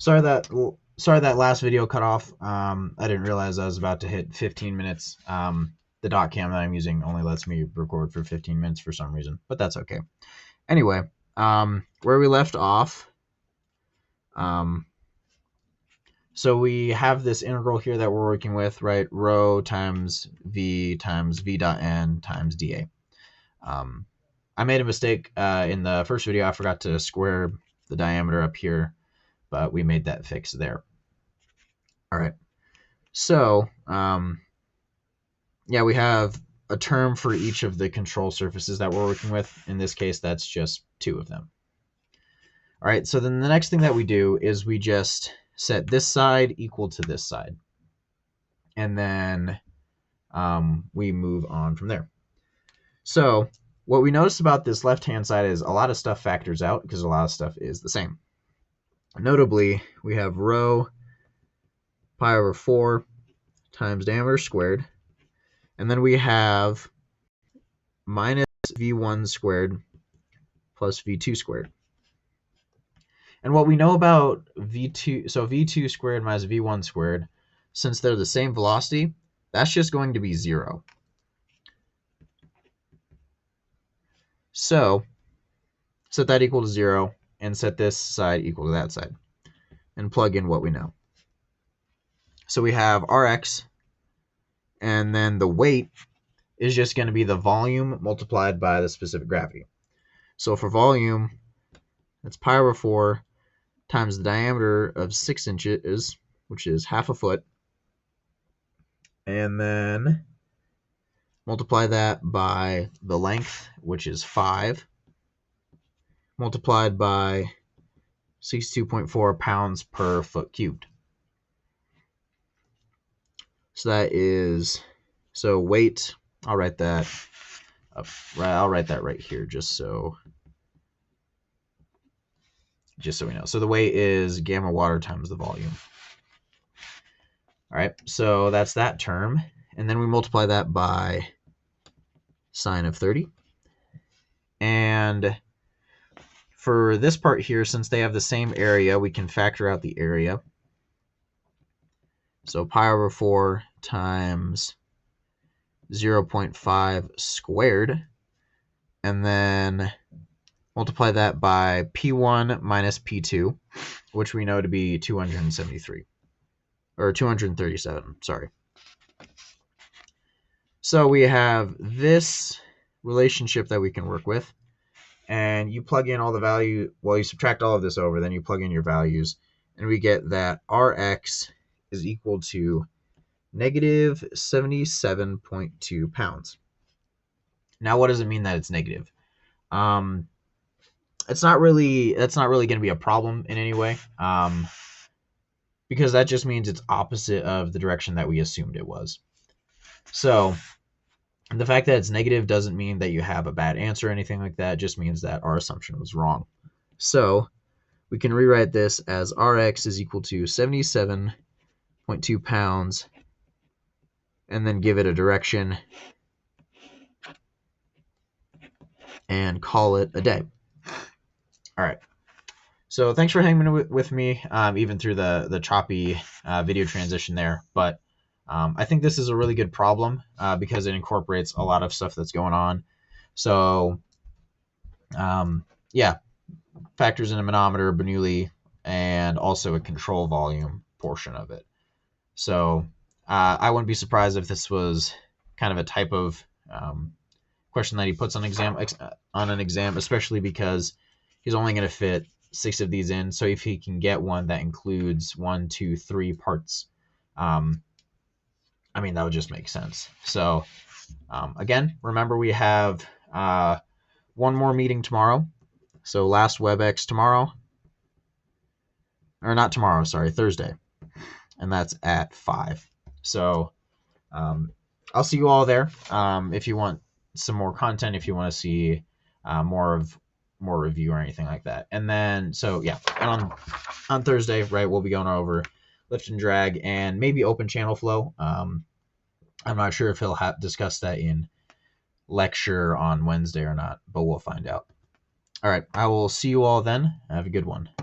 Sorry that last video cut off. I didn't realize I was about to hit 15 minutes. The dot cam that I'm using only lets me record for 15 minutes for some reason, but that's okay. Anyway, where we left off, so we have this integral here that we're working with, right? Rho times v dot n times dA. I made a mistake in the first video. I forgot to square the diameter up here, but we made that fix there. All right. So, yeah, we have a term for each of the control surfaces that we're working with. In this case, that's just 2 of them. All right, so then the next thing that we do is we just set this side equal to this side. And then we move on from there. So what we notice about this left-hand side is a lot of stuff factors out because a lot of stuff is the same. Notably, we have rho pi over 4 times diameter squared. And then we have minus v1 squared plus v2 squared. And what we know about v2, so v2 squared minus v1 squared, since they're the same velocity, that's just going to be 0. So set that equal to 0 and set this side equal to that side and plug in what we know. So we have Rx, and then the weight is just going to be the volume multiplied by the specific gravity. So for volume, that's pi over 4 times the diameter of 6 inches, which is half a foot, and then multiply that by the length, which is 5, multiplied by 62.4 pounds per foot cubed. So that is, so weight, I'll write that up, I'll write that right here just so we know. So the weight is gamma water times the volume. All right, so that's that term. And then we multiply that by sine of 30. And for this part here, since they have the same area, we can factor out the area. So pi over 4 times 0.5 squared. And then multiply that by P1 minus P2, which we know to be 273. Or 237, sorry. So we have this relationship that we can work with. And you plug in all the value, well, you subtract all of this over, then you plug in your values. And we get that Rx is equal to negative 77.2 pounds. Now, what does it mean that it's negative? That's not really going to be a problem in any way, because that just means it's opposite of the direction that we assumed it was. So the fact that it's negative doesn't mean that you have a bad answer or anything like that. It just means that our assumption was wrong. So we can rewrite this as Rx is equal to 77.2 pounds, and then give it a direction and call it a day. All right. So thanks for hanging with me, even through the choppy video transition there. But I think this is a really good problem because it incorporates a lot of stuff that's going on. So yeah, factors in a manometer, Bernoulli, and also a control volume portion of it. So I wouldn't be surprised if this was kind of a type of question that he puts on an exam, especially because he's only going to fit 6 of these in. So if he can get one that includes 1, 2, 3 parts, I mean, that would just make sense. So again, remember we have one more meeting tomorrow. So last WebEx tomorrow, or not tomorrow, sorry, Thursday. And that's at 5. So I'll see you all there. If you want some more content, if you want to see more review or anything like that. And then, so yeah, and on Thursday, right, we'll be going over lift and drag and maybe open channel flow. I'm not sure if he'll discuss that in lecture on Wednesday or not, but we'll find out. All right, I will see you all then. Have a good one.